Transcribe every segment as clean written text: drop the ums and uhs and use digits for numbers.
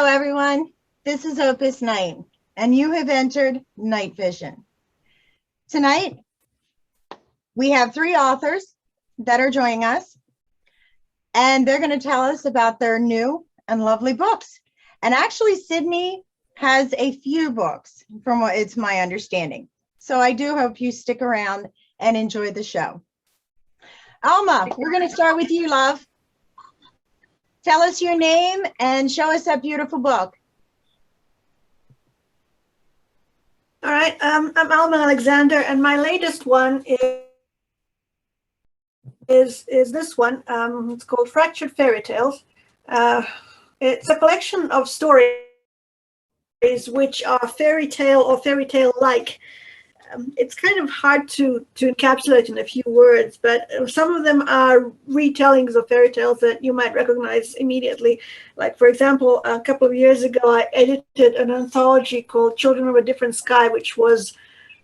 Hello, everyone. This is Opus Night, and you have entered Night Vision. Tonight, we have three authors that are joining us, and they're going to tell us about their new and lovely books. And actually, Sydney has a few books, from what it's my understanding. So I do hope you stick around and enjoy the show. Alma, we're going to start with you, love. Tell us your name and show us that beautiful book. All right, I'm Alma Alexander, and my latest one is this one. It's called Fractured Fairy Tales. It's a collection of stories which are fairy tale or fairy tale-like. It's kind of hard to encapsulate in a few words, but some of them are retellings of fairy tales that you might recognize immediately. Like, for example, a couple of years ago, I edited an anthology called Children of a Different Sky, which was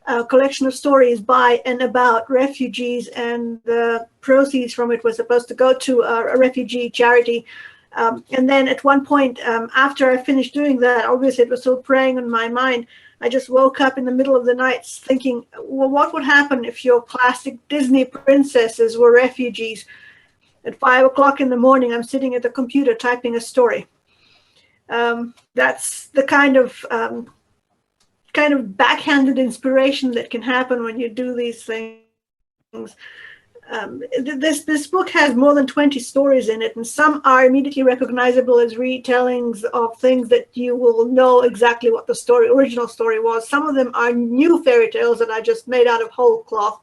a collection of stories by and about refugees, and the proceeds from it was supposed to go to a refugee charity. And then at one point, after I finished doing that, obviously it was still preying on my mind. I just woke up in the middle of the night thinking, well, what would happen if your classic Disney princesses were refugees? At 5 o'clock in the morning, I'm sitting at the computer typing a story. That's the kind of backhanded inspiration that can happen when you do these things. This book has more than 20 stories in it, and some are immediately recognizable as retellings of things that you will know exactly what the original story was. Some of them are new fairy tales that I just made out of whole cloth.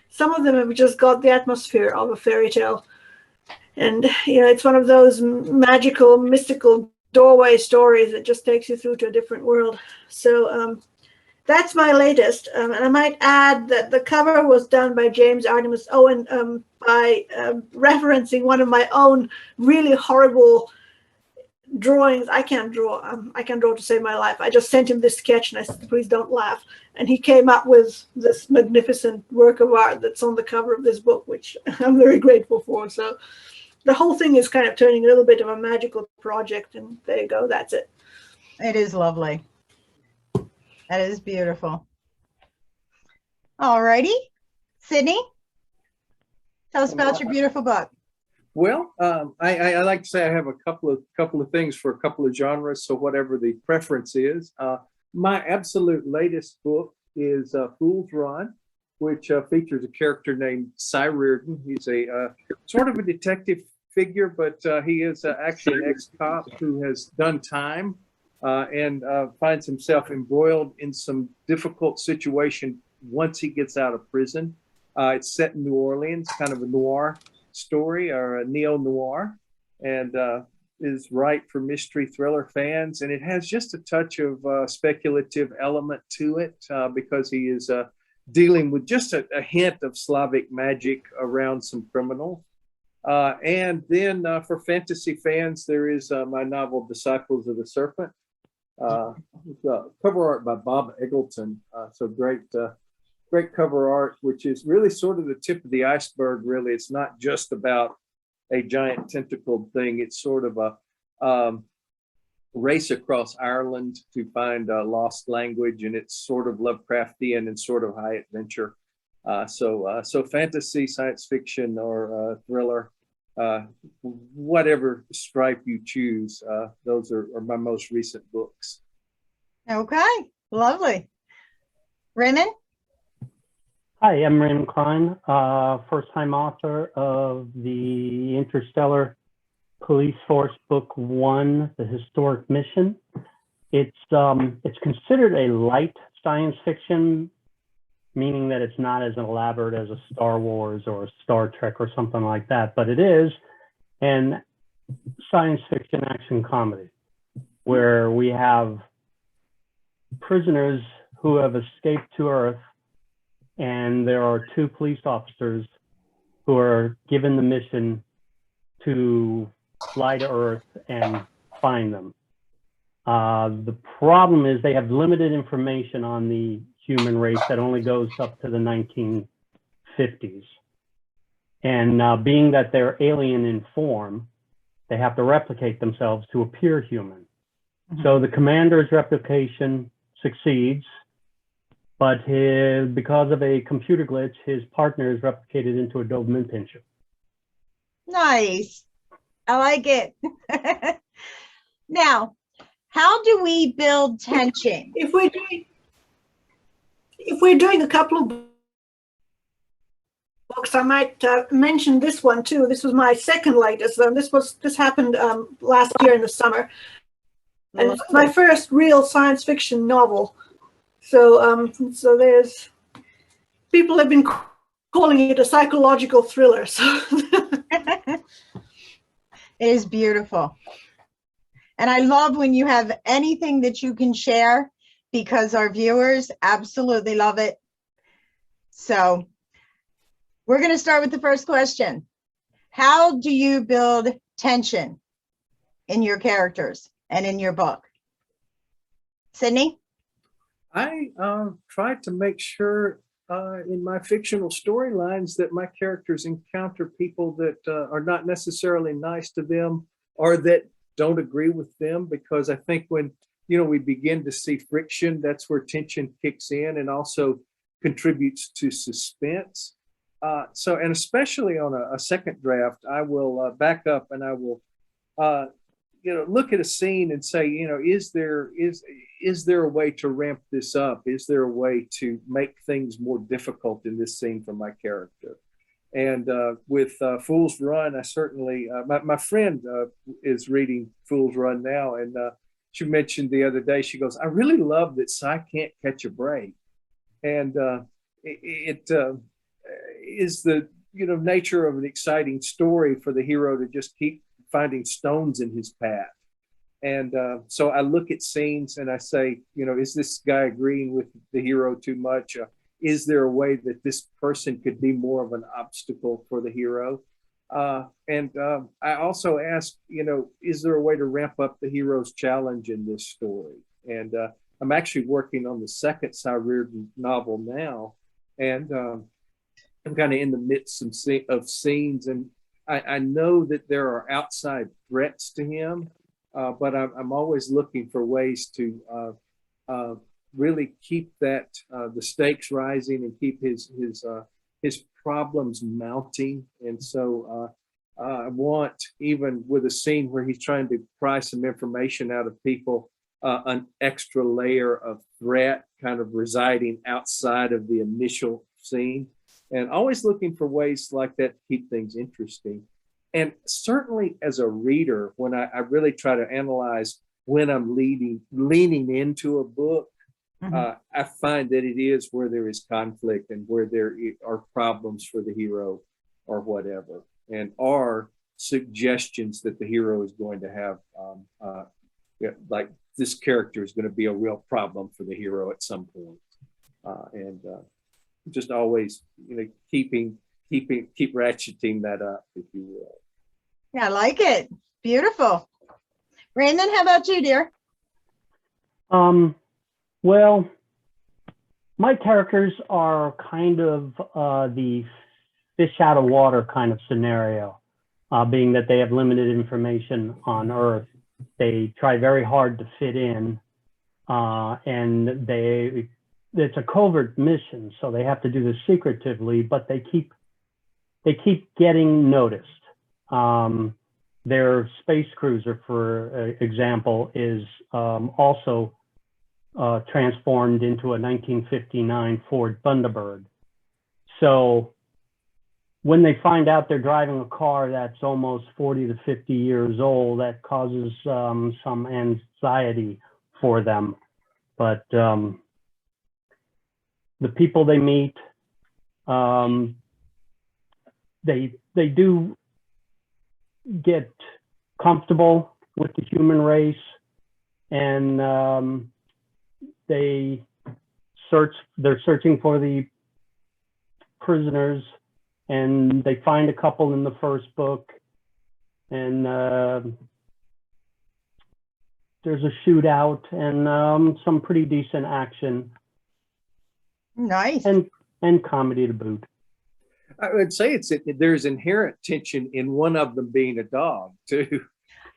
Some of them have just got the atmosphere of a fairy tale. And, you know, it's one of those magical, mystical doorway stories that just takes you through to a different world. So, that's my latest, and I might add that the cover was done by James Artemis Owen by referencing one of my own really horrible drawings. I can't draw. I can draw to save my life. I just sent him this sketch, and I said, please don't laugh. And he came up with this magnificent work of art that's on the cover of this book, which I'm very grateful for. So the whole thing is kind of turning a little bit of a magical project, and there you go. That's it. It is lovely. That is beautiful. All righty. Sydney, tell us about your beautiful book. Well, I like to say I have a couple of things for a couple of genres, so whatever the preference is. My absolute latest book is Fool's Run, which features a character named Cy Reardon. He's a sort of a detective figure, but he is actually an ex-cop who has done time. And finds himself embroiled in some difficult situation once he gets out of prison. It's set in New Orleans, kind of a noir story, or a neo-noir, and is right for mystery thriller fans. And it has just a touch of speculative element to it because he is dealing with just a hint of Slavic magic around some criminals. And then for fantasy fans, there is my novel, Disciples of the Serpent. Cover art by Bob Eggleton. So great cover art, which is really sort of the tip of the iceberg, really. It's not just about a giant tentacled thing. It's sort of a race across Ireland to find a lost language, and it's sort of Lovecraftian and sort of high adventure. So fantasy, science fiction, or thriller, whatever stripe you choose, those are my most recent books. Okay, lovely. Raymond? Hi, I'm Raymond Klein, first-time author of the Interstellar Police Force Book 1, The Historic Mission. It's considered a light science fiction, meaning that it's not as elaborate as a Star Wars or a Star Trek or something like that, but it is an science fiction action comedy where we have prisoners who have escaped to Earth, and there are two police officers who are given the mission to fly to Earth and find them. The problem is they have limited information on the human race that only goes up to the 1950s. And being that they're alien in form, they have to replicate themselves to appear human. So the commander's replication succeeds, but because of a computer glitch, his partner is replicated into a Doberman Pinscher. Nice. I like it. Now, how do we build tension? If we're doing a couple of books, I might mention this one too. This was my second latest. This happened last year in the summer, and it's my first real science fiction novel. So so there's people have been calling it a psychological thriller. So It is beautiful. And I love when you have anything that you can share, because our viewers absolutely love it. So we're going to start with the first question. How do you build tension in your characters and in your book? Sydney? I try to make sure in my fictional storylines that my characters encounter people that are not necessarily nice to them or that don't agree with them, because I think when we begin to see friction, that's where tension kicks in and also contributes to suspense. And especially on a second draft, I will back up and I will look at a scene and say, is there a way to ramp this up? Is there a way to make things more difficult in this scene for my character? And with Fool's Run, I certainly, my friend is reading Fool's Run now, and she mentioned the other day, she goes, I really love that Cy can't catch a break. And it is the nature of an exciting story for the hero to just keep finding stones in his path. And so I look at scenes and I say, is this guy agreeing with the hero too much? Is there a way that this person could be more of an obstacle for the hero? And I also ask, is there a way to ramp up the hero's challenge in this story? And I'm actually working on the second Cy Reardon novel now. And I'm kind of in the midst of scenes. And I know that there are outside threats to him, but I'm always looking for ways to really keep the stakes rising and keep his problems mounting. And so I want, even with a scene where he's trying to pry some information out of people, an extra layer of threat kind of residing outside of the initial scene, and always looking for ways like that to keep things interesting. And certainly as a reader, when I really try to analyze when I'm leaning into a book, I find that it is where there is conflict and where there are problems for the hero or whatever, and are suggestions that the hero is going to have, like this character is going to be a real problem for the hero at some point. And just always, keep ratcheting that up, if you will. Yeah, I like it. Beautiful. Raymond, how about you, dear? Well, my characters are kind of the fish out of water kind of scenario, being that they have limited information on Earth. They try very hard to fit in, and it's a covert mission, so they have to do this secretively, but they keep getting noticed. Their space cruiser, for example, is also transformed into a 1959 Ford Thunderbird. So when they find out they're driving a car that's almost 40 to 50 years old, that causes some anxiety for them. But the people they meet, they do get comfortable with the human race, and they're searching for the prisoners, and they find a couple in the first book, and there's a shootout and some pretty decent action. Nice. And comedy to boot. I would say there's inherent tension in one of them being a dog too.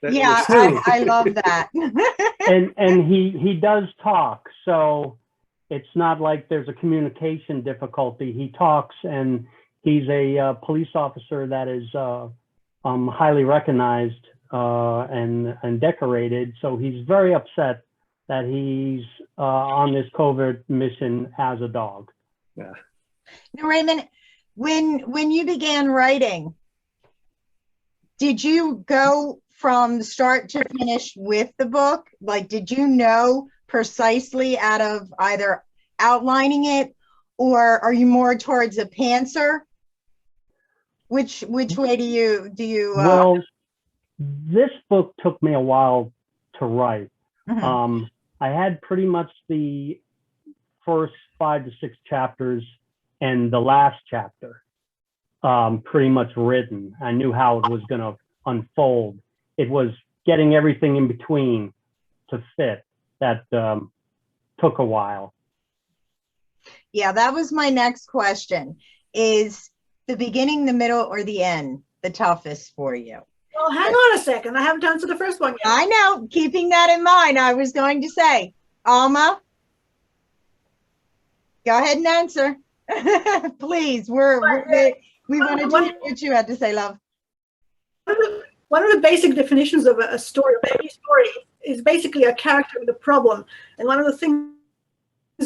That Yeah, was true. I love that. And he does talk, so it's not like there's a communication difficulty. He talks, and he's a police officer that is highly recognized and decorated. So he's very upset that he's on this covert mission as a dog. Yeah. Now, Raymond, when you began writing, did you go from start to finish with the book? Like, did you know precisely out of either outlining it, or are you more towards a pantser? Which way do you? Well, this book took me a while to write. Mhm. I had pretty much the first 5 to 6 chapters and the last chapter pretty much written. I knew how it was going to unfold. It was getting everything in between to fit that took a while. Yeah, that was my next question. Is the beginning, the middle, or the end the toughest for you? Well, hang on a second. I haven't answered the first one yet. I know, keeping that in mind, I was going to say, Alma, go ahead and answer. Please, we wanted to hear what you had to say, love. One of the basic definitions of a story, of any story, is basically a character with a problem. And one of the things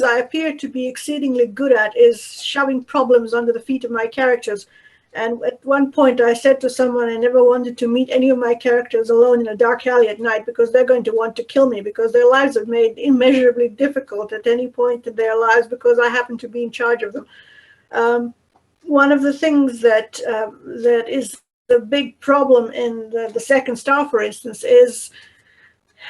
I appear to be exceedingly good at is shoving problems under the feet of my characters. And at one point I said to someone, I never wanted to meet any of my characters alone in a dark alley at night, because they're going to want to kill me, because their lives are made immeasurably difficult at any point in their lives because I happen to be in charge of them. One of the things that is the big problem in the second star, for instance, is,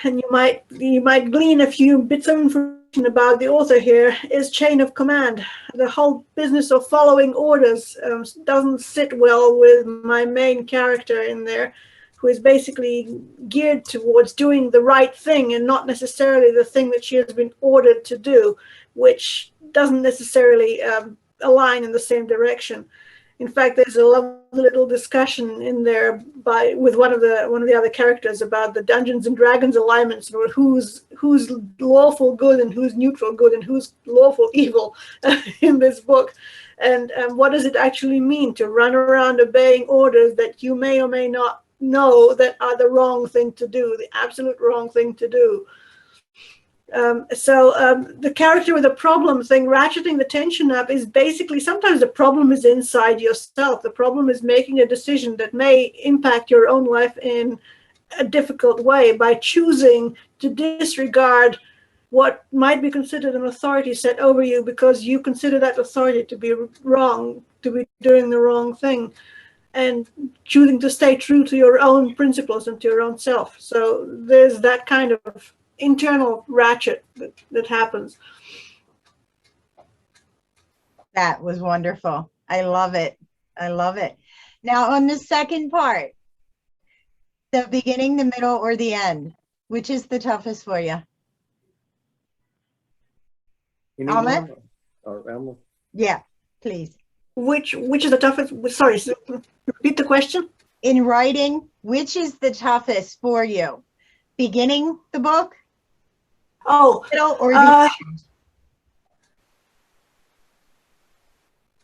and you might glean a few bits of information about the author here, is chain of command. The whole business of following orders doesn't sit well with my main character in there, who is basically geared towards doing the right thing and not necessarily the thing that she has been ordered to do, which doesn't necessarily align in the same direction. In fact, there's a lovely little discussion in there with one of the other characters about the Dungeons and Dragons alignments, or who's lawful good and who's neutral good and who's lawful evil in this book. And what does it actually mean to run around obeying orders that you may or may not know that are the wrong thing to do, the absolute wrong thing to do? The character with a problem thing, ratcheting the tension up, is basically, sometimes the problem is inside yourself. The problem is making a decision that may impact your own life in a difficult way by choosing to disregard what might be considered an authority set over you because you consider that authority to be wrong, to be doing the wrong thing, and choosing to stay true to your own principles and to your own self. So there's that kind of internal ratchet that happens. That was wonderful. I love it. I love it. Now, on the second part, the beginning, the middle, or the end, which is the toughest for you? Anyone? Or Alma? Yeah, please. Which is the toughest? Sorry, repeat the question. In writing, which is the toughest for you? Beginning the book, middle, or the end?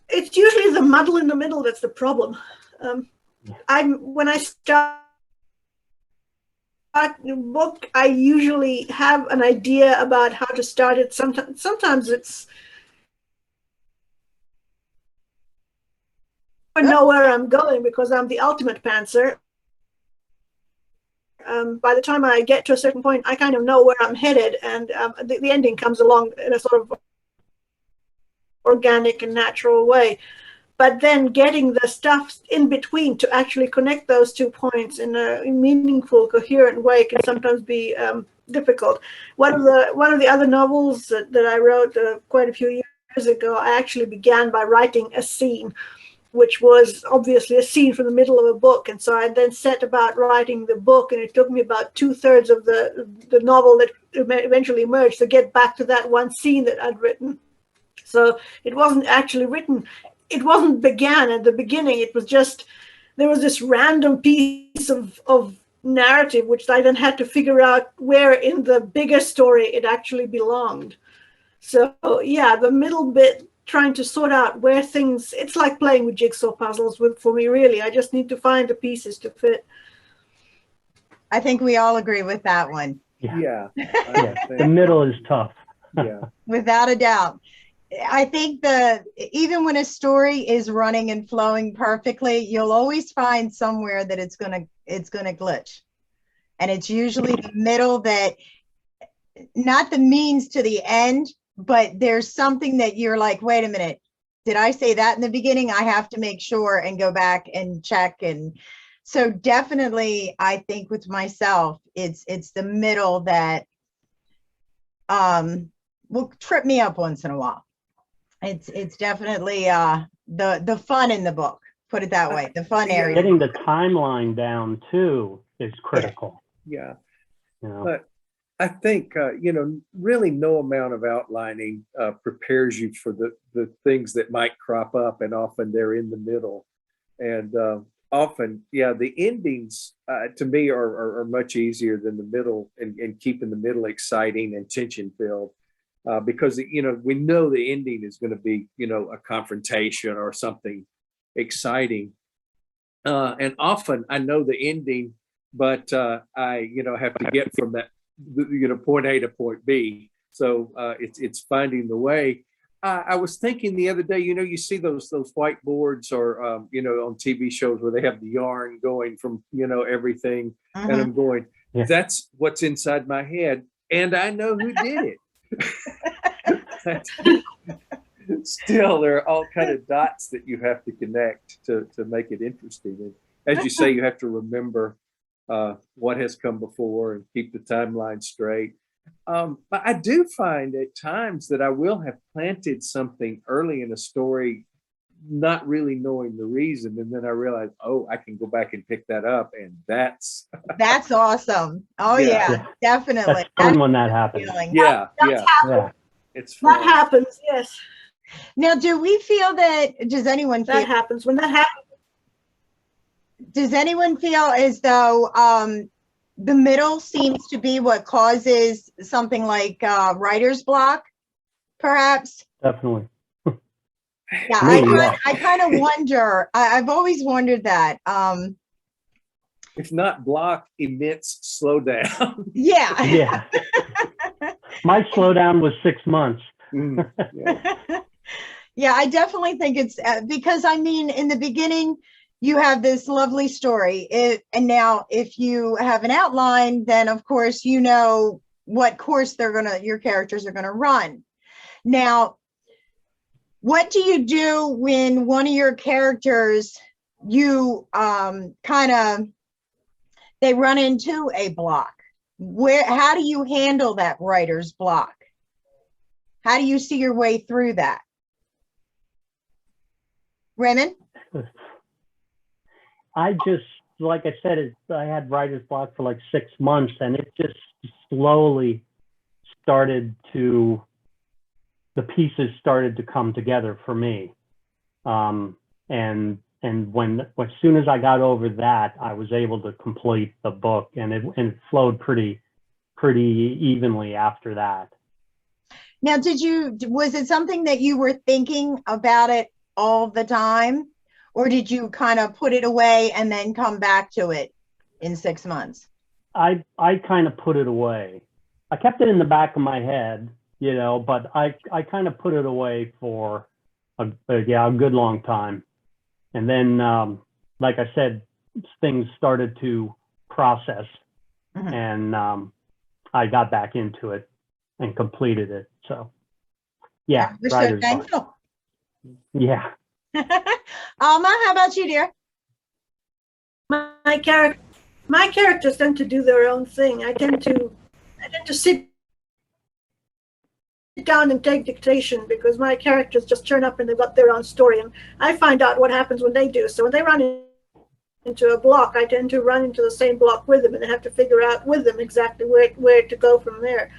It's usually the muddle in the middle that's the problem. When I start the book, I usually have an idea about how to start it. Sometimes it's, I know where I'm going because I'm the ultimate pantser. By the time I get to a certain point, I kind of know where I'm headed, and the ending comes along in a sort of organic and natural way. But then getting the stuff in between to actually connect those 2 points in a meaningful, coherent way can sometimes be difficult. One of the other novels that I wrote quite a few years ago, I actually began by writing a scene, which was obviously a scene from the middle of a book. And so I then set about writing the book, and it took me about 2/3 of the novel that eventually emerged to get back to that one scene that I'd written. So it wasn't actually written. It wasn't began at the beginning. It was just, there was this random piece of narrative, which I then had to figure out where in the bigger story it actually belonged. So yeah, the middle bit, trying to sort out where things, it's like playing with jigsaw puzzles for me, really. I just need to find the pieces to fit. I think we all agree with that one. Yeah. Yeah, the middle is tough. Yeah. Without a doubt. I think even when a story is running and flowing perfectly, you'll always find somewhere that it's gonna glitch. And it's usually the middle, that not the means to the end, but there's something that you're like, wait a minute, did I say that in the beginning? I have to make sure and go back and check. And so definitely, I think with myself, it's the middle that will trip me up once in a while. It's definitely the fun in the book, put it that way, the fun area. Getting the timeline down too is critical. Yeah. You know? But I think, really no amount of outlining prepares you for the things that might crop up, and often they're in the middle. And often, the endings to me are much easier than the middle, and keeping the middle exciting and tension filled. Because, we know the ending is going to be, a confrontation or something exciting. And often I know the ending, but I, have to get from that, point A to point B. So it's finding the way. I was thinking the other day, you see those whiteboards or, on TV shows where they have the yarn going from, everything. Mhm. And I'm going, Yeah. that's what's inside my head. And I know who did it. Still, there are all kind of dots that you have to connect to make it interesting. And as you say, you have to remember what has come before and keep the timeline straight. But I do find at times that I will have planted something early in a story, not really knowing the reason, and then I realize, oh, I can go back and pick that up, and that's awesome. Oh yeah, definitely. That's fun when that happens. Yeah. It's fun. That happens, yes. Now, do we feel does anyone feel That happens. When that happens, does anyone feel as though the middle seems to be what causes something like writer's block, perhaps? Definitely. Yeah, I kind of wonder. I've always wondered that. If not block, immense slowdown. Yeah. Yeah. My slowdown was 6 months. Yeah. Yeah, I definitely think it's because in the beginning, you have this lovely story. And now if you have an outline, then of course, what course your characters are going to run. Now, what do you do when one of your characters, they run into a block? How do you handle that writer's block? How do you see your way through that? Raymond? I just, like I said, I had writer's block for like 6 months, and it just slowly the pieces started to come together for me. And as soon as I got over that, I was able to complete the book, and it flowed pretty evenly after that. Now, was it something that you were thinking about it all the time, or did you kind of put it away and then come back to it in 6 months? I kind of put it away. I kept it in the back of my head, but I kind of put it away for a good long time. And then, like I said, things started to process, Mhm. and I got back into it and completed it. So, yeah. We're so thankful. Yeah. Alma, how about you, dear? my characters tend to do their own thing. I tend to sit down and take dictation, because my characters just turn up and they've got their own story, and I find out what happens when they do. So when they run into a block, I tend to run into the same block with them, and I have to figure out with them exactly where to go from there.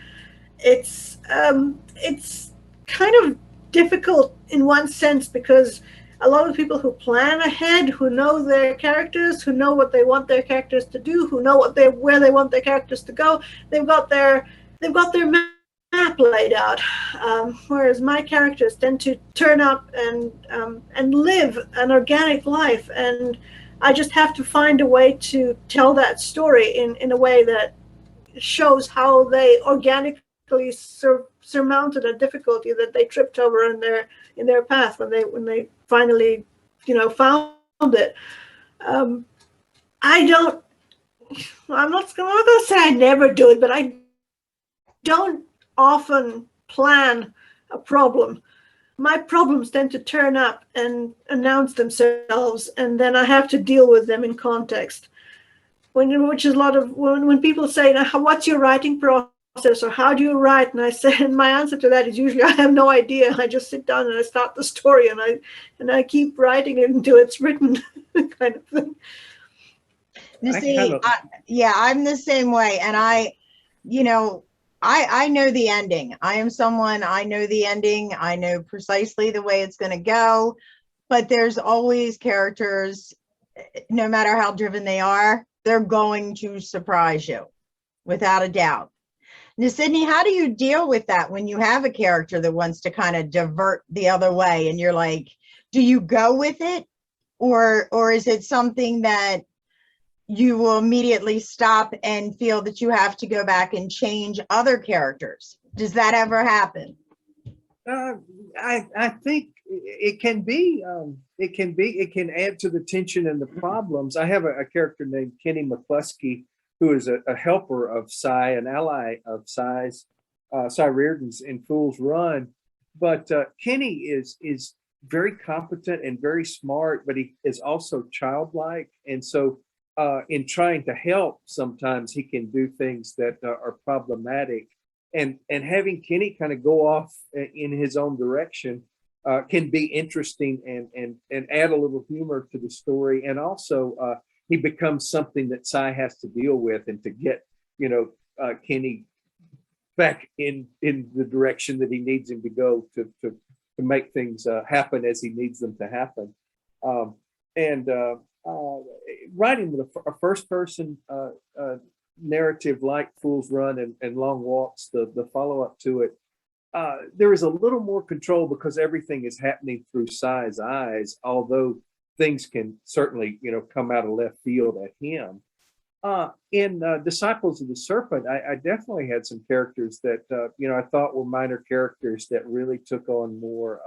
It's kind of difficult in one sense, because a lot of people who plan ahead, who know their characters, who know what they want their characters to do, who know where they want their characters to go. They've got their map laid out. Whereas my characters tend to turn up and live an organic life, and I just have to find a way to tell that story in a way that shows how they organically surmounted a difficulty that they tripped over in their path when they finally, found it. I'm not going to say I never do it, but I don't often plan a problem. My problems tend to turn up and announce themselves, and then I have to deal with them in context. Which is a lot of when people say, now, what's your writing process, or how do you write? And I say, and my answer to that is usually, I have no idea. I just sit down and I start the story, and I keep writing it until it's written, kind of thing. You see, I'm the same way, and I know the ending. I am someone, I know the ending. I know precisely the way it's going to go, but there's always characters, no matter how driven they are, they're going to surprise you without a doubt. Now, Sydney, how do you deal with that when you have a character that wants to kind of divert the other way, and you're like, do you go with it, or is it something that you will immediately stop and feel that you have to go back and change other characters? Does that ever happen? I think it can be. It can add to the tension and the problems. I have a character named Kenny McCluskey, who is a helper of Cy, an ally of Cy Reardon's in Fool's Run. But Kenny is very competent and very smart, but he is also childlike, and so in trying to help, sometimes he can do things that are problematic, and having Kenny kind of go off in his own direction can be interesting and add a little humor to the story. And also he becomes something that Cy has to deal with, and to get Kenny back in the direction that he needs him to go to make things happen as he needs them to happen. Writing with a first person narrative like Fool's Run and Long Walks, the follow-up to it, there is a little more control because everything is happening through Cy's eyes, although things can certainly come out of left field at him. In Disciples of the Serpent, I definitely had some characters that I thought were minor characters that really took on more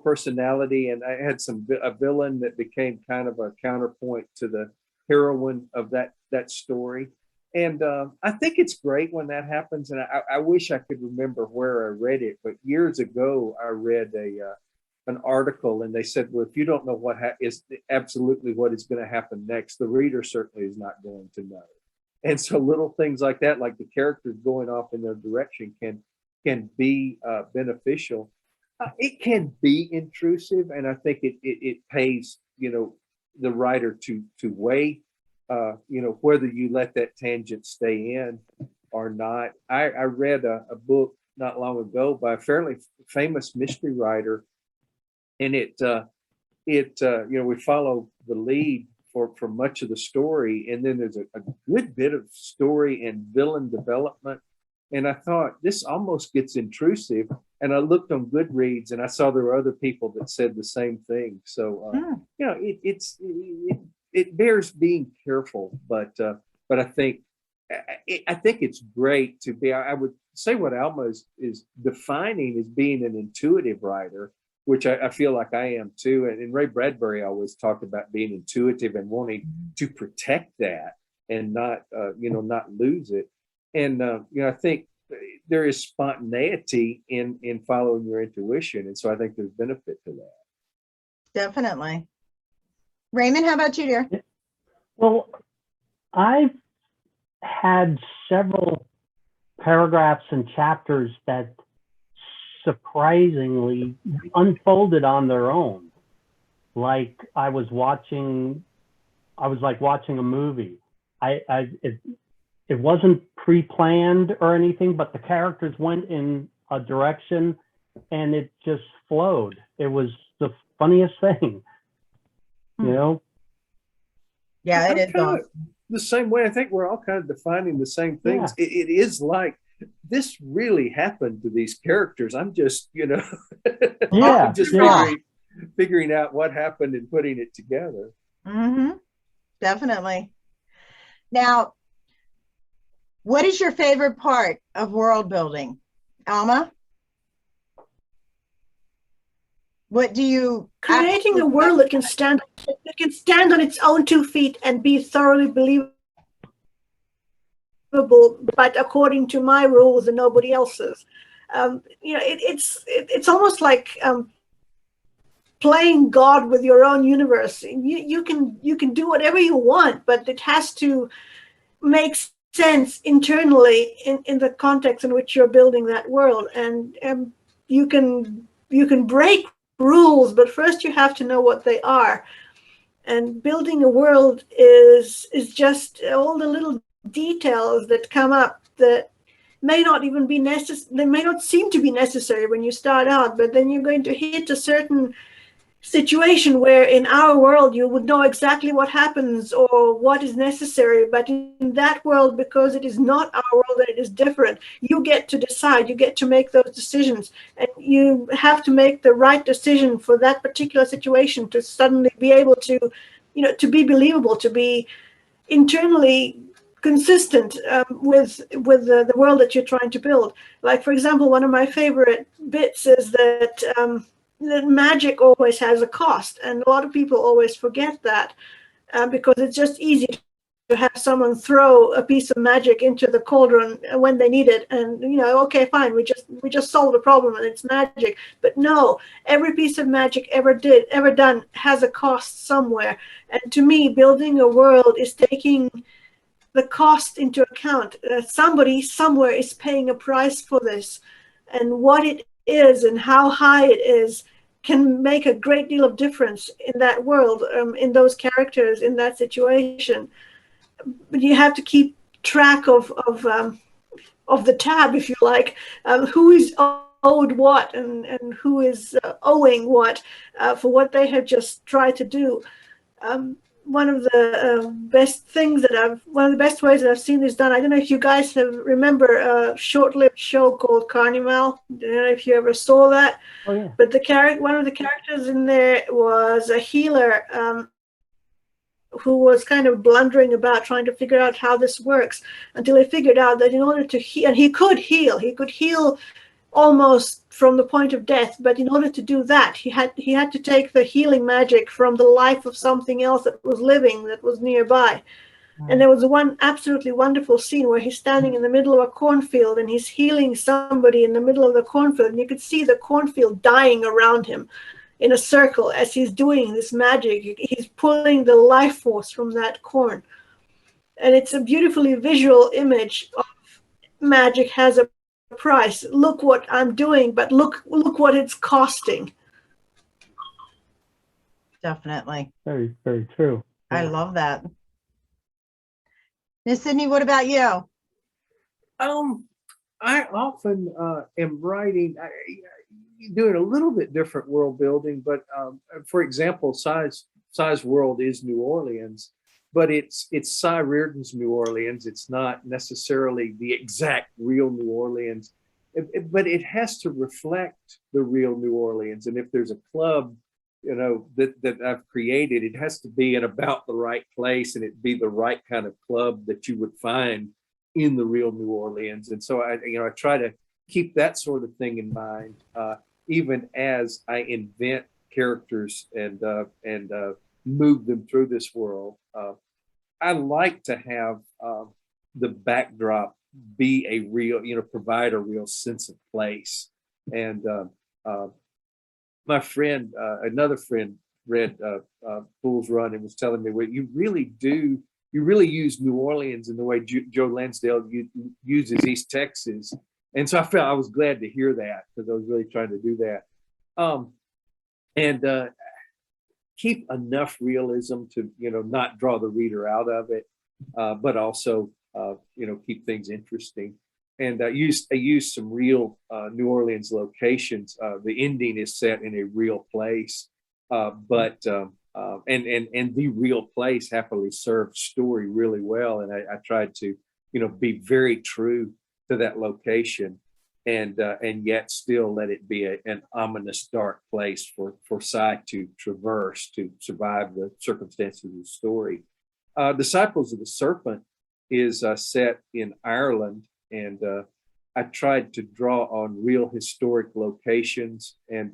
personality, and I had a villain that became kind of a counterpoint to the heroine of that story. And I think it's great when that happens. And I wish I could remember where I read it, but years ago I read an article, and they said, well, if you don't know what is absolutely what is going to happen next, the reader certainly is not going to know. And so little things like that, like the characters going off in their direction, can be beneficial. It can be intrusive, and I think it pays the writer to weigh whether you let that tangent stay in or not. I read a book not long ago by a fairly famous mystery writer, and we follow the lead for much of the story, and then there's a good bit of story and villain development. And I thought, this almost gets intrusive. And I looked on Goodreads, and I saw there were other people that said the same thing. So, it bears being careful, but I think it's great to be. I would say what Alma is defining as being an intuitive writer, which I feel like I am too. And Ray Bradbury always talked about being intuitive and wanting to protect that and not lose it. And I think there is spontaneity in following your intuition, and so I think there's benefit to that. Definitely. Raymond, how about you, dear? Well, I've had several paragraphs and chapters that surprisingly unfolded on their own. Like I was like watching a movie. It wasn't pre-planned or anything, but the characters went in a direction and it just flowed. It was funniest thing, you know? Yeah, it I'm is kind of awesome. the same way. I think we're all kind of defining the same things. Yeah. It is like this really happened to these characters. I'm just, Yeah, I'm just yeah. figuring out what happened and putting it together. Mm-hmm. Definitely. Now, what is your favorite part of world building? Alma? What do you Creating a world that can stand on its own 2 feet and be thoroughly believable, but according to my rules and nobody else's. It's almost like playing God with your own universe. You can do whatever you want, but it has to make sense internally in the context in which you're building that world. And you can break rules, but first you have to know what they are. And building a world is just all the little details that come up that may not even be necessary. They may not seem to be necessary when you start out, but then you're going to hit a certain situation where in our world you would know exactly what happens or what is necessary, but in that world, because it is not our world and it is different, you get to decide, you get to make those decisions, and you have to make the right decision for that particular situation to suddenly be able to, to be believable, to be internally consistent with the world that you're trying to build. Like, for example, one of my favorite bits is that magic always has a cost, and a lot of people always forget that because it's just easy to have someone throw a piece of magic into the cauldron when they need it, and okay, fine, we just solved the problem and it's magic. But no, every piece of magic ever done has a cost somewhere, and to me, building a world is taking the cost into account. Somebody somewhere is paying a price for this, and what it is and how high it is can make a great deal of difference in that world, in those characters, in that situation. But you have to keep track of the tab, if you like, who is owed what and who is owing what for what they have just tried to do. One of the one of the best ways that I've seen this done, I don't know if you guys remember a short-lived show called Carnival. I don't know if you ever saw that. Oh, yeah. But one of the characters in there was a healer who was kind of blundering about trying to figure out how this works, until he figured out that in order to heal, and he could heal almost from the point of death, but in order to do that, he had to take the healing magic from the life of something else that was living, that was nearby. And there was one absolutely wonderful scene where he's standing in the middle of a cornfield and he's healing somebody in the middle of the cornfield, and you could see the cornfield dying around him in a circle as he's doing this magic. He's pulling the life force from that corn, and it's a beautifully visual image of magic has a price. Look what I'm doing, but look what it's costing. Definitely. Very, very true. I love that. Miss Sydney, what about you? I often am writing, doing a little bit different world building, but for example, Cy's world is New Orleans, but it's Cy Reardon's New Orleans. It's not necessarily the exact real New Orleans, but it has to reflect the real New Orleans. And if there's a club, that I've created, it has to be in about the right place, and it be the right kind of club that you would find in the real New Orleans. And so I try to keep that sort of thing in mind, even as I invent characters and move them through this world. I like to have the backdrop be a real, provide a real sense of place. And my friend, another friend, read Fool's Run and was telling me, well, you really use New Orleans in the way Joe Lansdale uses East Texas. And so I was glad to hear that, because I was really trying to do that. And keep enough realism to, not draw the reader out of it, but also, keep things interesting. And I used some real New Orleans locations. The ending is set in a real place. And the real place happily served story really well, and I tried to be very true to that location, and yet still let it be an ominous dark place for Cy to traverse to survive the circumstances of the story. Disciples of the Serpent is set in Ireland, and I tried to draw on real historic locations and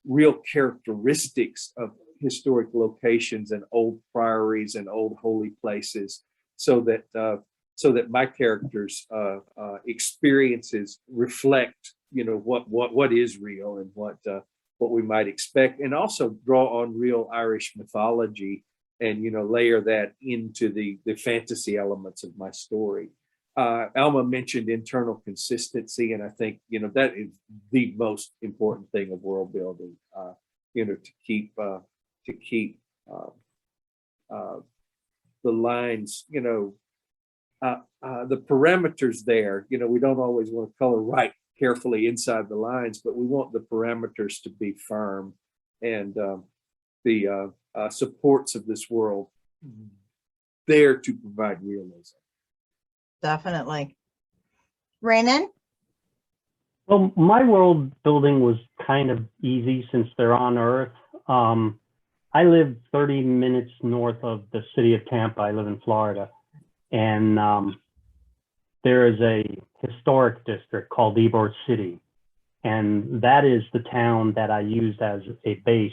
real characteristics of historic locations and old priories and old holy places, so that my characters' experiences reflect, what is real and what we might expect, and also draw on real Irish mythology and layer that into the fantasy elements of my story. Alma mentioned internal consistency, and I think that is the most important thing of world building. To keep the lines, the parameters there. We don't always want to color right carefully inside the lines, but we want the parameters to be firm, and the supports of this world there to provide realism. Definitely. Raymond? Well, my world building was kind of easy since they're on Earth. I live 30 minutes north of the city of Tampa. I live in Florida. And there is a historic district called Ybor City. And that is the town that I used as a base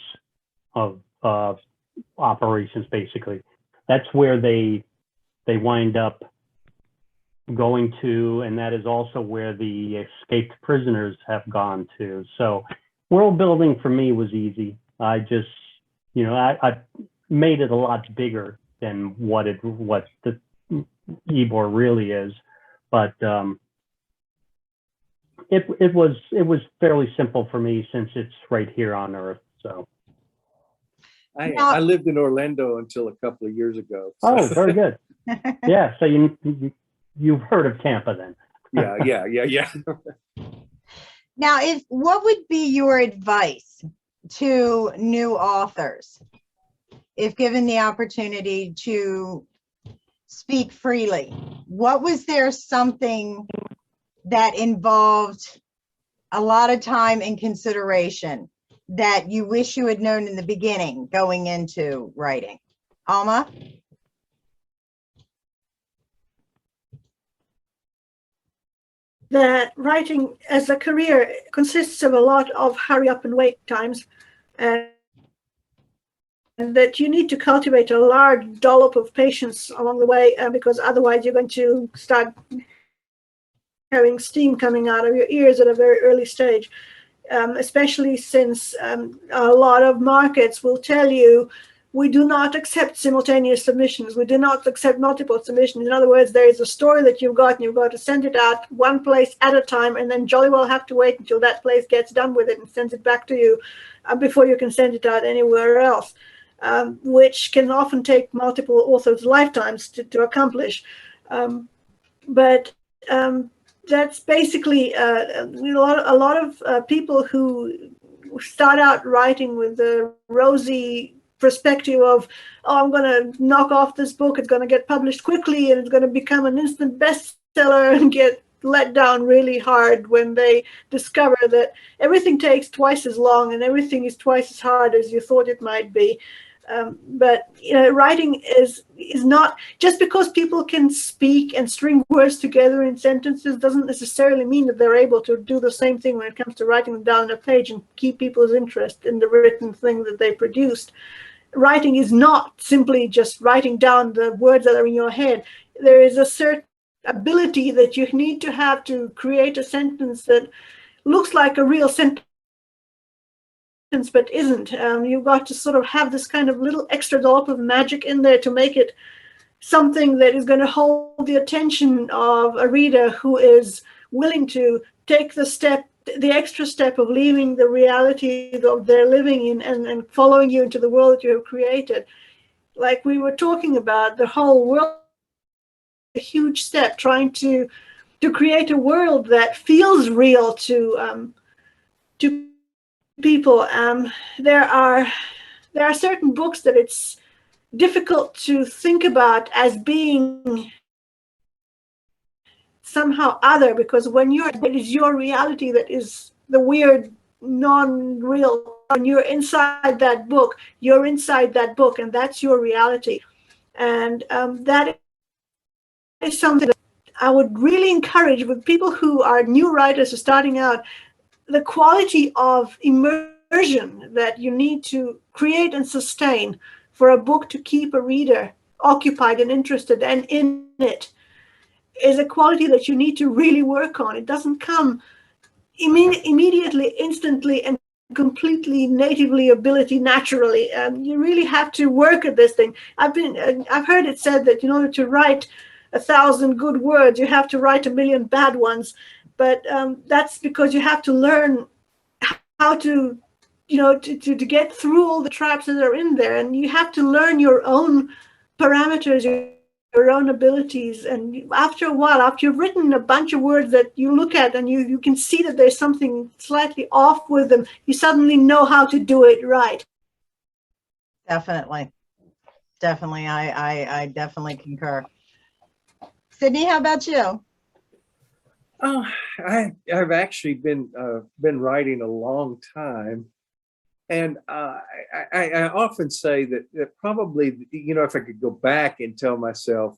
of operations, basically. That's where they wind up going to, and that is also where the escaped prisoners have gone to. So world building for me was easy. I just, I made it a lot bigger than what the Ybor really is, but it was fairly simple for me since it's right here on Earth. So I lived in Orlando until a couple of years ago. So. Oh, very good. Yeah, so you've heard of Tampa then. Yeah. Now, what would be your advice to new authors if given the opportunity to speak freely? What was there something that involved a lot of time and consideration that you wish you had known in the beginning going into writing? Alma? That writing as a career consists of a lot of hurry up and wait times, and that you need to cultivate a large dollop of patience along the way, because otherwise you're going to start having steam coming out of your ears at a very early stage, especially since a lot of markets will tell you, we do not accept simultaneous submissions. We do not accept multiple submissions. In other words, there is a story that you've got, and you've got to send it out one place at a time, and then jolly well have to wait until that place gets done with it and sends it back to you before you can send it out anywhere else, which can often take multiple authors' lifetimes to accomplish. But that's basically a lot of people who start out writing with the rosy perspective of, I'm going to knock off this book, it's going to get published quickly, and it's going to become an instant bestseller, and get let down really hard when they discover that everything takes twice as long and everything is twice as hard as you thought it might be. But writing is not just because people can speak and string words together in sentences doesn't necessarily mean that they're able to do the same thing when it comes to writing them down on a page and keep people's interest in the written thing that they produced. Writing is not simply just writing down the words that are in your head. There is a certain ability that you need to have to create a sentence that looks like a real sentence but isn't. You've got to sort of have this kind of little extra dollop of magic in there to make it something that is going to hold the attention of a reader who is willing to take the extra step of leaving the reality of they're living in and following you into the world that you have created. Like we were talking about, the whole world, a huge step trying to create a world that feels real to people. There are there are certain books that it's difficult to think about as being somehow other, because when it is your reality that is the weird, non-real. When you're inside that book, you're inside that book, and that's your reality. And that is something that I would really encourage with people who are new writers or starting out, the quality of immersion that you need to create and sustain for a book to keep a reader occupied and interested and in it is a quality that you need to really work on. It doesn't come immediately, instantly, and completely natively ability naturally. You really have to work at this thing. I've heard it said that in order to write 1,000 good words, you have to write 1,000,000 bad ones. But that's because you have to learn how to, to get through all the traps that are in there, and you have to learn your own parameters, your own abilities. And after a while, after you've written a bunch of words that you look at and you can see that there's something slightly off with them, you suddenly know how to do it right. Definitely. Definitely. I definitely concur. Sydney, how about you? Oh, I've actually been writing a long time, and I often say that probably, if I could go back and tell myself,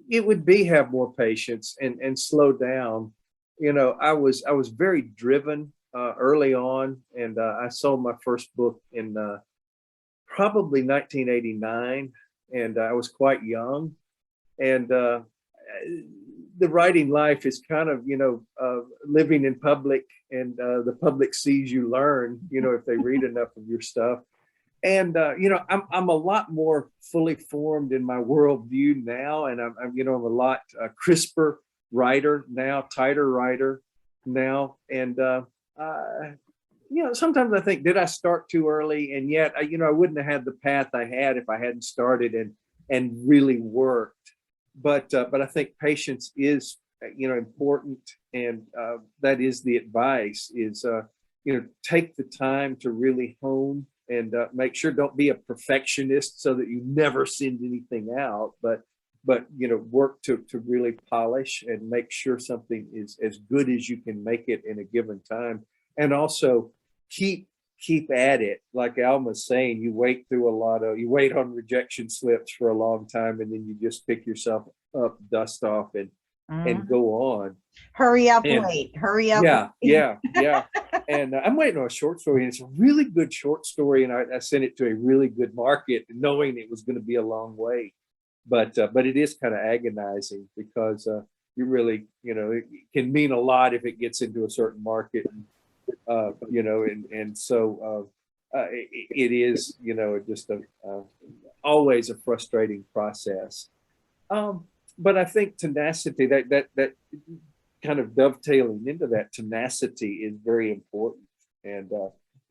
it would be have more patience and slow down. I was very driven early on, and I sold my first book in probably 1989, and I was quite young, and the writing life is kind of, living in public, and the public sees you learn, if they read enough of your stuff. And, I'm a lot more fully formed in my worldview now. And I'm a lot crisper writer now, tighter writer now. And, sometimes I think, did I start too early? And yet, I wouldn't have had the path I had if I hadn't started and really worked. But I think patience is, important, and that is the advice is, take the time to really hone and make sure, don't be a perfectionist so that you never send anything out, but work to really polish and make sure something is as good as you can make it in a given time, and also keep at it. Like Alma's saying, you wait on rejection slips for a long time, and then you just pick yourself up, dust off, and go on. Hurry up, wait. Hurry up. Yeah. And I'm waiting on a short story, and it's a really good short story, and I sent it to a really good market, knowing it was going to be a long wait. But it is kind of agonizing, because you really, it can mean a lot if it gets into a certain market, and so it is, just always a frustrating process. But I think tenacity, that kind of dovetailing into that, tenacity is very important. And,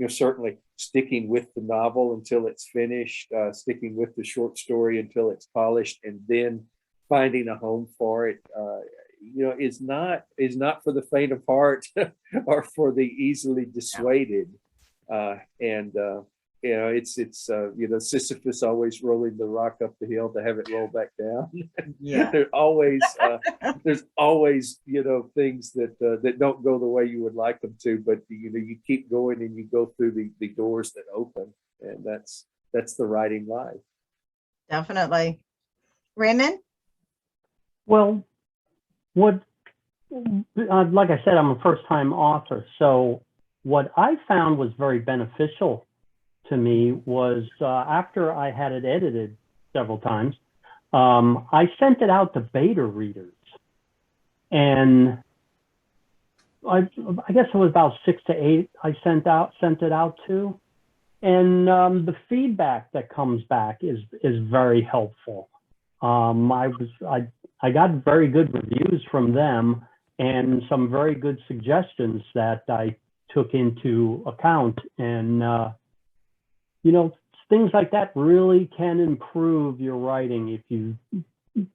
certainly sticking with the novel until it's finished, sticking with the short story until it's polished, and then finding a home for it, is not for the faint of heart or for the easily dissuaded. It's Sisyphus always rolling the rock up the hill to have it roll back down. Yeah. there's always things that don't go the way you would like them to, but you keep going, and you go through the doors that open, and that's the writing life. Definitely. Raymond? Well, like I said, I'm a first-time author, so what I found was very beneficial to me was after I had it edited several times, I sent it out to beta readers, and I guess it was about 6 to 8 I sent it out to, and the feedback that comes back is very helpful. I got very good reviews from them, and some very good suggestions that I took into account, and things like that really can improve your writing if you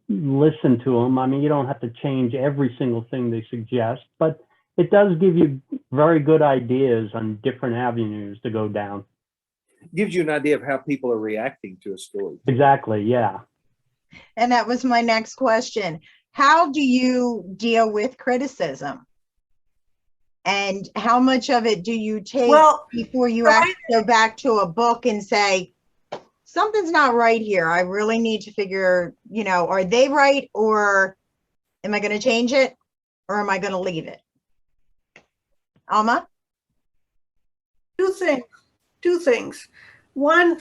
listen to them. I mean, you don't have to change every single thing they suggest, but it does give you very good ideas on different avenues to go down. Gives you an idea of how people are reacting to a story. Exactly, yeah. And that was my next question. How do you deal with criticism? And how much of it do you take before you actually go back to a book and say, something's not right here. I really need to figure, you know, are they right, or am I going to change it, or am I going to leave it? Alma? Two things. One,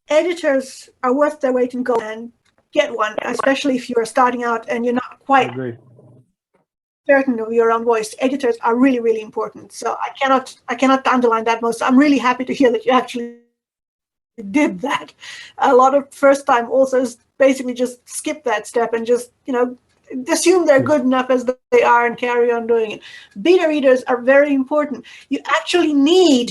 editors are worth their weight in gold, and get one, especially if you're starting out and you're not I quite agree. certain of your own voice. Editors are really, really important. So I cannot underline that most. I'm really happy to hear that you actually did that. A lot of first-time authors basically just skip that step and just, you know, assume they're good enough as they are and carry on doing it. Beta readers are very important. You actually need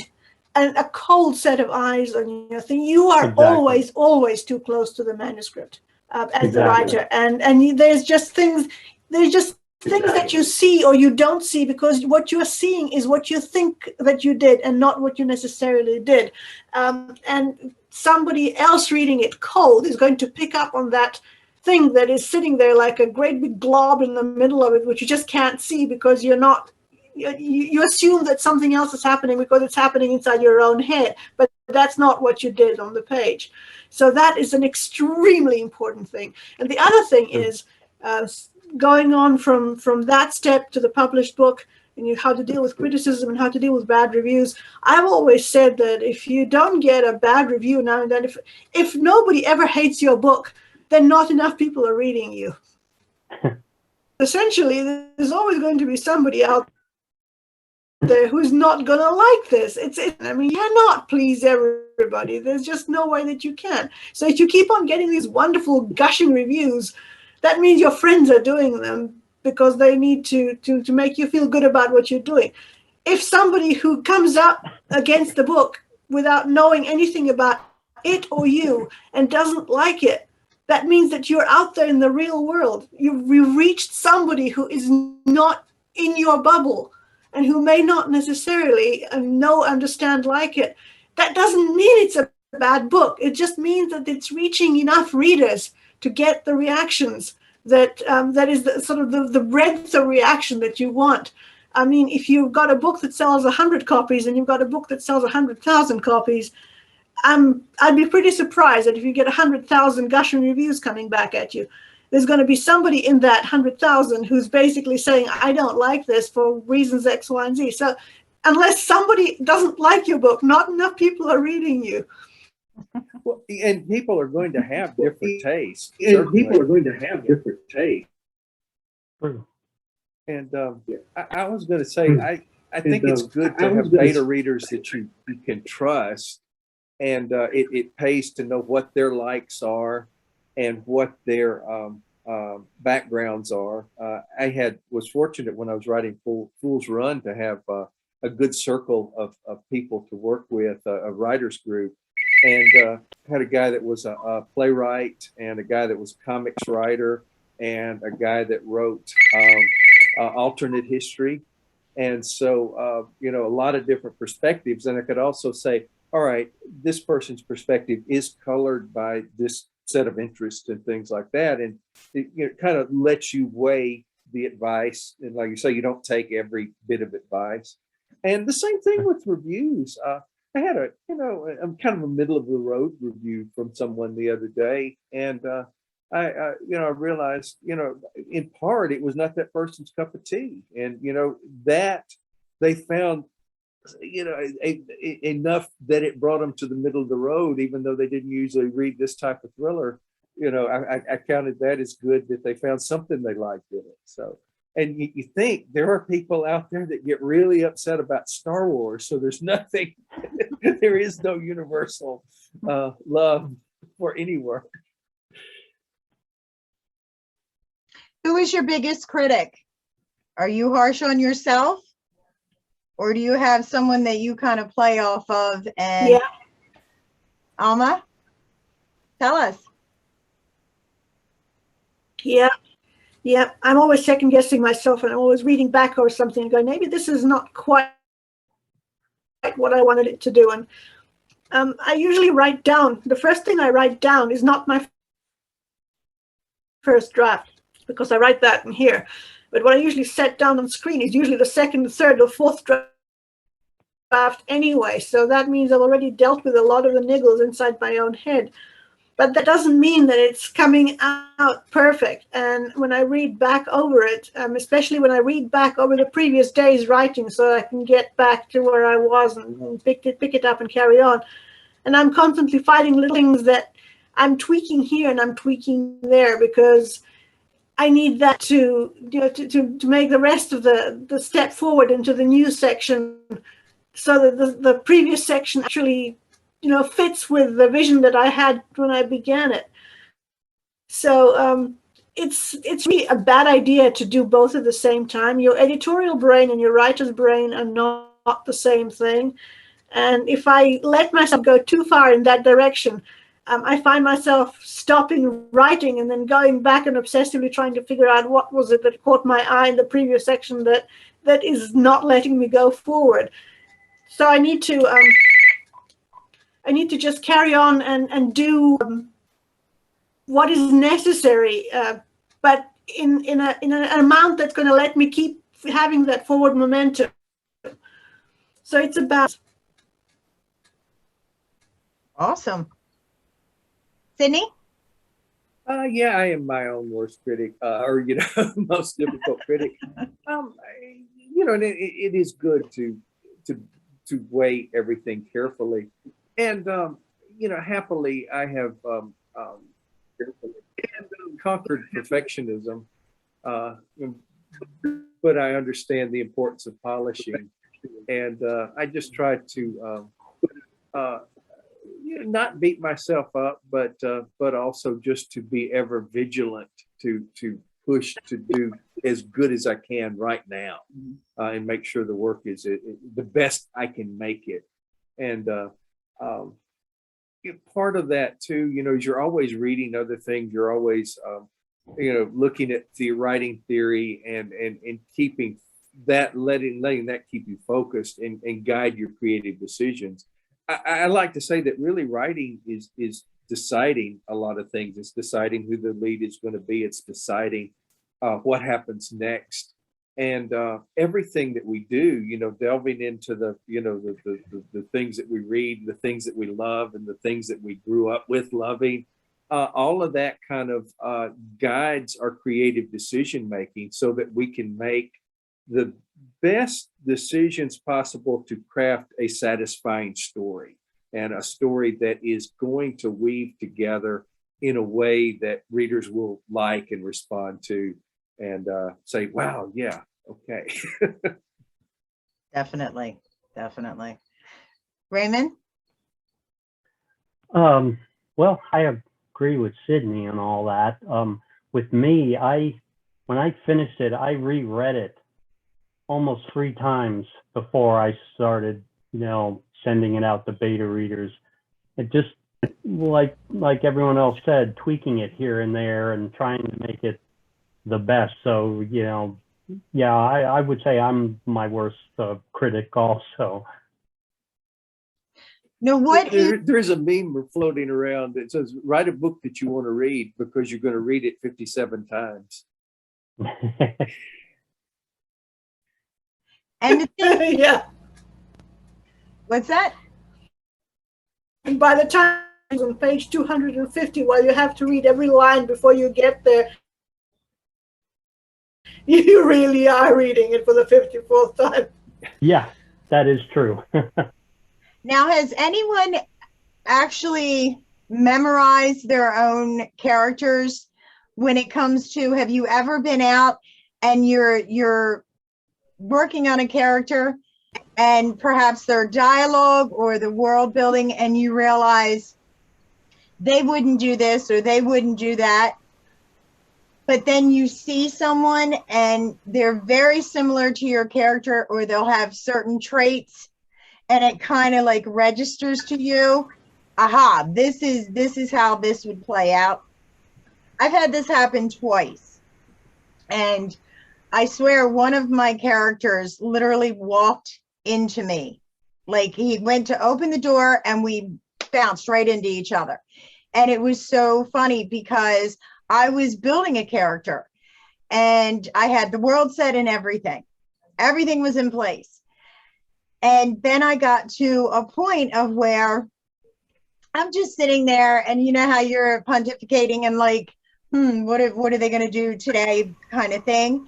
a cold set of eyes on your thing. You are always too close to the manuscript as the writer, and there's just things that you see or you don't see, because what you're seeing is what you think that you did and not what you necessarily did. And somebody else reading it cold is going to pick up on that thing that is sitting there like a great big glob in the middle of it, which you just can't see because you're not, you assume that something else is happening because it's happening inside your own head, but that's not what you did on the page. So that is an extremely important thing. And the other thing is going on from that step to the published book, and how to deal with criticism and how to deal with bad reviews. I've always said that if you don't get a bad review now and then, if nobody ever hates your book, then not enough people are reading you. Essentially, there's always going to be somebody out there who's not going to like this. I mean, you cannot please everybody. There's just no way that you can. So if you keep on getting these wonderful gushing reviews, that means your friends are doing them because they need to make you feel good about what you're doing. If somebody who comes up against the book without knowing anything about it or you and doesn't like it, that means that you're out there in the real world. You've reached somebody who is not in your bubble and who may not necessarily understand, like it. That doesn't mean it's a bad book. It just means that it's reaching enough readers to get the reactions that is the breadth of reaction that you want. I mean, if you've got a book that sells 100 copies and you've got a book that sells 100,000 copies, I'd be pretty surprised that if you get 100,000 gushing reviews coming back at you, there's going to be somebody in that 100,000 who's basically saying, I don't like this for reasons X, Y, and Z. So unless somebody doesn't like your book, not enough people are reading you. Well, and people are going to have different tastes. And people are going to have different tastes. And I was going to say, I think it's good to have beta readers that you can trust, and it pays to know what their likes are and what their backgrounds are. I was fortunate when I was writing Fool's Run to have a good circle of people to work with, a writers group. And had a guy that was a playwright, and a guy that was a comics writer, and a guy that wrote alternate history. And so, a lot of different perspectives. And I could also say, all right, this person's perspective is colored by this set of interests and things like that. And it kind of lets you weigh the advice. And like you say, you don't take every bit of advice. And the same thing with reviews. I had I'm kind of a middle of the road review from someone the other day, and I realized, in part it was not that person's cup of tea, and that they found, enough that it brought them to the middle of the road, even though they didn't usually read this type of thriller. I counted that as good, that they found something they liked in it. So. And you think there are people out there that get really upset about Star Wars. So there's nothing, there is no universal love for any work. Who is your biggest critic? Are you harsh on yourself? Or do you have someone that you kind of play off of? And yeah. Alma, tell us. Yeah. Yeah, I'm always second guessing myself, and I'm always reading back over something and going, maybe this is not quite what I wanted it to do. And I usually write down, the first thing I write down is not my first draft, because I write that in here. But what I usually set down on screen is usually the second, third, or fourth draft anyway. So that means I've already dealt with a lot of the niggles inside my own head. But that doesn't mean that it's coming out perfect. And when I read back over it, especially when I read back over the previous day's writing, so I can get back to where I was and pick it up and carry on. And I'm constantly fighting little things that I'm tweaking here and I'm tweaking there, because I need that to, to make the rest of the step forward into the new section, so that the previous section actually, fits with the vision that I had when I began it. So it's really a bad idea to do both at the same time. Your editorial brain and your writer's brain are not the same thing. And if I let myself go too far in that direction, I find myself stopping writing and then going back and obsessively trying to figure out what was it that caught my eye in the previous section that is not letting me go forward. So I need to just carry on and do what is necessary, but in an amount that's going to let me keep having that forward momentum. So it's about. Awesome. Sydney? Yeah, I am my own worst critic, or most difficult critic. And it is good to weigh everything carefully, and happily I have conquered perfectionism, but I understand the importance of polishing, and I just try to not beat myself up, but also just to be ever vigilant to push to do as good as I can right now, and make sure the work is the best I can make it. And part of that too, is you're always reading other things. You're always, looking at the writing theory and keeping that, letting that keep you focused and guide your creative decisions. I like to say that really writing is deciding a lot of things. It's deciding who the lead is going to be. It's deciding what happens next, and everything that we do. Delving into the things that we read, the things that we love, and the things that we grew up with loving. All of that kind of guides our creative decision making, so that we can make the best decisions possible to craft a satisfying story, and a story that is going to weave together in a way that readers will like and respond to, and say, wow, yeah, okay. Definitely. Raymond? Well, I agree with Sydney and all that. With me, when I finished it, I reread it almost 3 times before I started, sending it out to beta readers. It just, like everyone else said, tweaking it here and there and trying to make it the best. So, yeah, I would say I'm my worst critic also. No, there's a meme floating around that says, write a book that you want to read because you're going to read it 57 times. And the thing, Yeah. What's that? And by the time it's on page 250, while you have to read every line before you get there, you really are reading it for the 54th time. Yeah, that is true. Now, has anyone actually memorized their own characters when it comes to, have you ever been out and you're working on a character and perhaps their dialogue or the world building, and you realize they wouldn't do this or they wouldn't do that, but then you see someone and they're very similar to your character, or they'll have certain traits and it kind of like registers to you, aha, this is how this would play out? I've had this happen twice. And I swear one of my characters literally walked into me. Like he went to open the door and we bounced right into each other. And it was so funny because I was building a character and I had the world set and everything. Everything was in place. And then I got to a point of where I'm just sitting there and you know how you're pontificating and like, what are they going to do today kind of thing.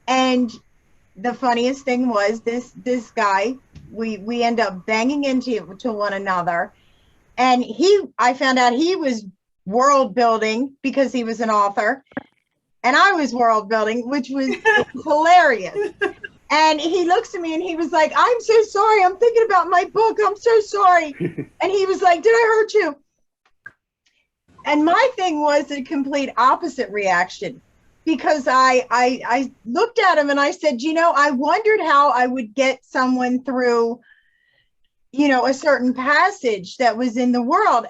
And the funniest thing was this guy, we end up banging into one another. And I found out he was world building because he was an author. And I was world building, which was hilarious. And he looks at me and he was like, I'm so sorry. I'm thinking about my book. I'm so sorry. And he was like, did I hurt you? And my thing was a complete opposite reaction because I looked at him and I said, you know, I wondered how I would get someone through, you know, a certain passage that was in the world.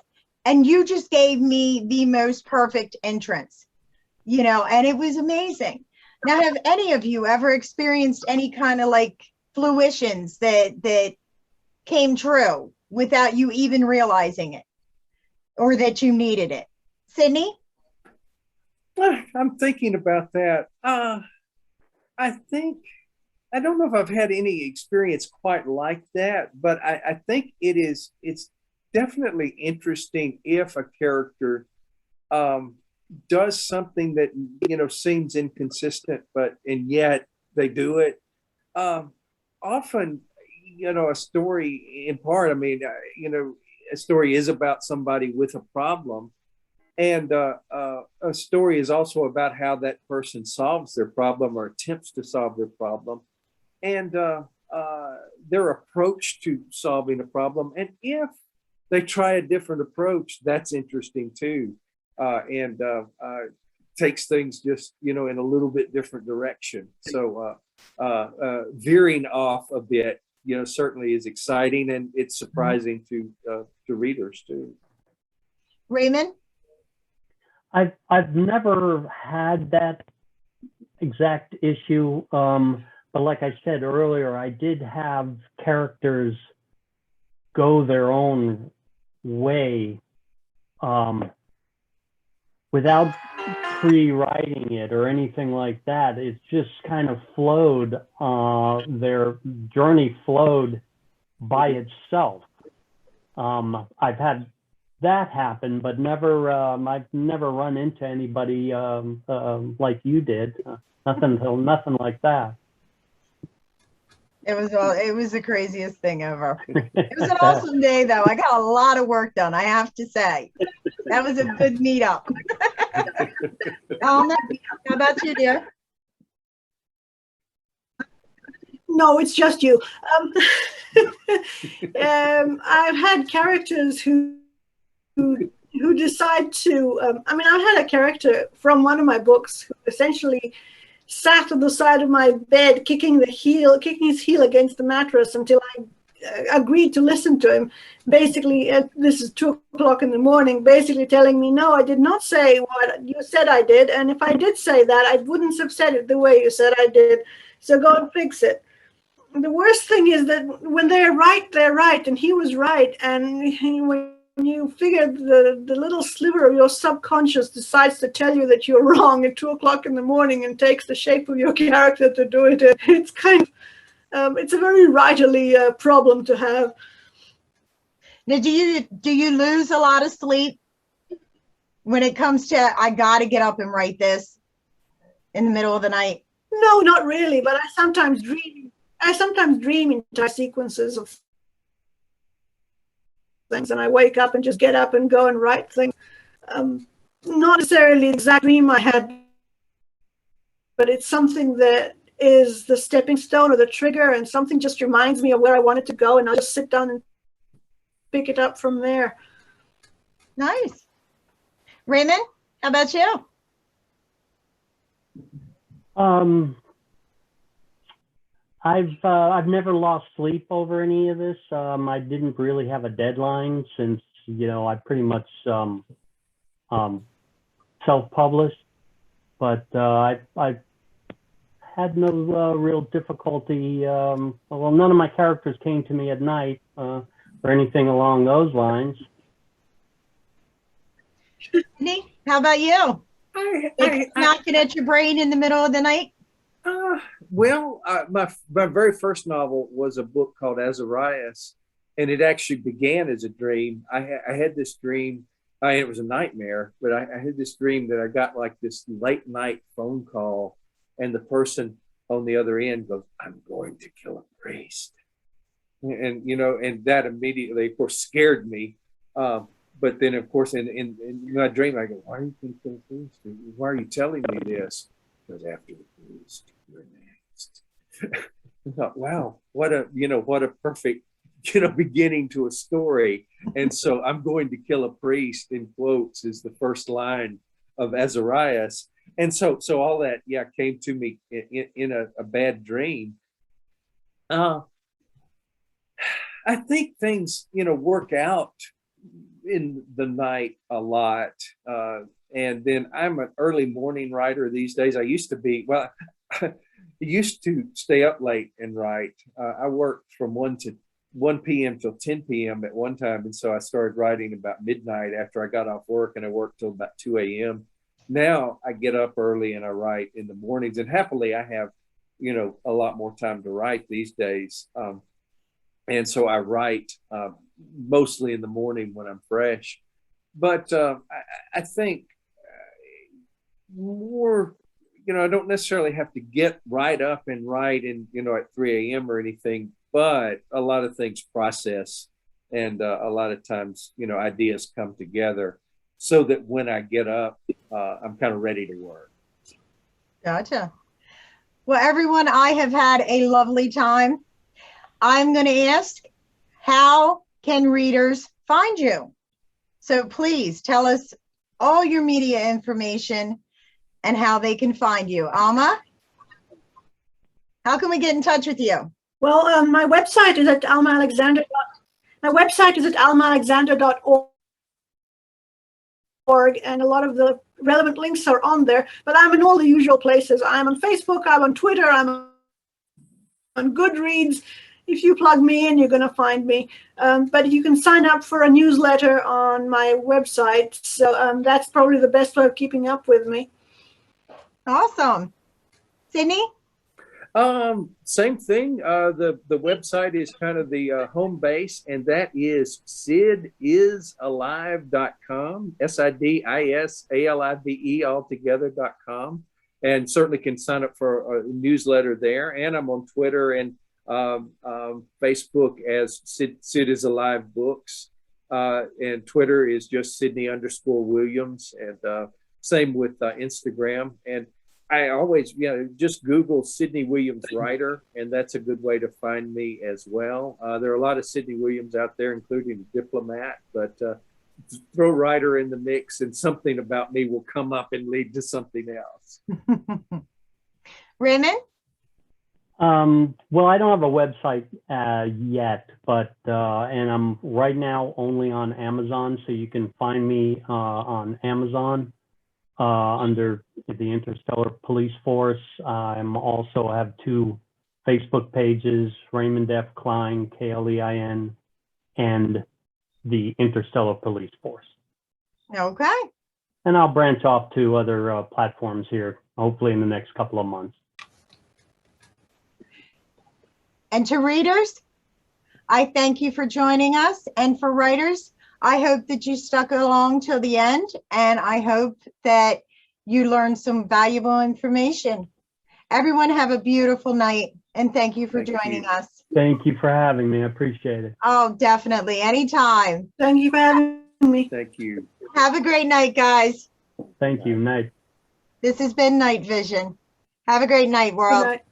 And you just gave me the most perfect entrance, you know, and it was amazing. Now, have any of you ever experienced any kind of like fruitions that came true without you even realizing it or that you needed it? Sydney? I'm thinking about that. I don't know if I've had any experience quite like that, but I think it's definitely interesting if a character does something that, you know, seems inconsistent, and yet they do it. Often, you know, a story in part, I mean, you know, a story is about somebody with a problem. And a story is also about how that person solves their problem or attempts to solve their problem. And their approach to solving a problem. And if they try a different approach, that's interesting too. And takes things just, you know, in a little bit different direction. So veering off a bit, you know, certainly is exciting and it's surprising to readers too. Raymond? I've never had that exact issue, but like I said earlier, I did have characters go their own way without pre-writing it or anything like that. It just kind of flowed. Their journey flowed by itself. I've had that happen, but I've never run into anybody like you did. Nothing like that. It was the craziest thing ever. It was an awesome day though. I got a lot of work done, I have to say. That was a good meetup. Alma, how about you, dear? No, it's just you. I've had characters who decide to, I mean, I've had a character from one of my books who essentially sat on the side of my bed, kicking his heel against the mattress until I agreed to listen to him. Basically, this is 2 o'clock in the morning, basically telling me, no, I did not say what you said I did. And if I did say that, I wouldn't have said it the way you said I did. So go and fix it. The worst thing is that when they're right, they're right. And he was right. And when you figure the little sliver of your subconscious decides to tell you that you're wrong at 2 o'clock in the morning and takes the shape of your character to do it, it's kind of, it's a very writerly problem to have. Now, do you lose a lot of sleep when it comes to, I got to get up and write this in the middle of the night? No, not really, but I sometimes dream entire sequences of things, and I wake up and just get up and go and write things. Not necessarily the exact dream I had, but it's something that is the stepping stone or the trigger, and something just reminds me of where I want it to go, and I'll just sit down and pick it up from there. Nice. Raymond, how about you? I've never lost sleep over any of this. I didn't really have a deadline since, you know, I pretty much self-published, but I had no real difficulty. Well, none of my characters came to me at night or anything along those lines. Sydney, how about you? It's knocking at your brain in the middle of the night? My very first novel was a book called Azarias, and it actually began as a dream. I had this dream. It was a nightmare, but I had this dream that I got like this late night phone call, and the person on the other end goes, "I'm going to kill a priest," and and that immediately, of course, scared me. But then, of course, in my dream, I go, "Why are you going to kill a priest? Why are you telling me this?" Because after the priest, you're next. I thought, wow, what a perfect beginning to a story. And so I'm going to kill a priest, in quotes, is the first line of Azarias. And so all that, came to me in a bad dream. I think things, work out in the night a lot. And then I'm an early morning writer these days. I used to be, I used to stay up late and write. I worked from 1 p.m. till 10 p.m. at one time. And so I started writing about midnight after I got off work, and I worked till about 2 a.m. Now I get up early and I write in the mornings, and happily I have, a lot more time to write these days. And so I write mostly in the morning when I'm fresh. But I think more, I don't necessarily have to get right up and write in, at 3 a.m. or anything, but a lot of things process, and a lot of times, ideas come together so that when I get up, I'm kind of ready to work. Gotcha. Well, everyone, I have had a lovely time. I'm going to ask, how can readers find you? So please tell us all your media information and how they can find you. Alma, how can we get in touch with you? Well, my website is at almaalexander. My website is at almaalexander.org, and a lot of the relevant links are on there. But I'm in all the usual places. I'm on Facebook, I'm on Twitter, I'm on Goodreads. If you plug me in, you're going to find me. But you can sign up for a newsletter on my website. So that's probably the best way of keeping up with me. Awesome. Sydney? Same thing. The website is kind of the home base, and that is sidisalive.com, SIDISALIVE altogether.com, and certainly can sign up for a newsletter there. And I'm on Twitter and Facebook as Sid is Alive Books, and Twitter is just Sydney_Williams, and same with Instagram. And I always, just Google Sydney Williams writer, and that's a good way to find me as well. There are a lot of Sydney Williams out there, including a diplomat, but throw writer in the mix and something about me will come up and lead to something else. Raymond? Well, I don't have a website yet, but and I'm right now only on Amazon, so you can find me on Amazon under the Interstellar Police Force. I'm also have 2 Facebook pages, Raymond F. Klein, KLEIN, and the Interstellar Police Force. Okay. And I'll branch off to other platforms here, hopefully in the next couple of months. And to readers, I thank you for joining us. And for writers, I hope that you stuck along till the end, and I hope that you learned some valuable information. Everyone have a beautiful night, and thank you for joining us. Thank you for having me. I appreciate it. Oh, definitely. Anytime. Thank you for having me. Thank you. Have a great night, guys. Thank you. Night. This has been Night Vision. Have a great night, world. Good night.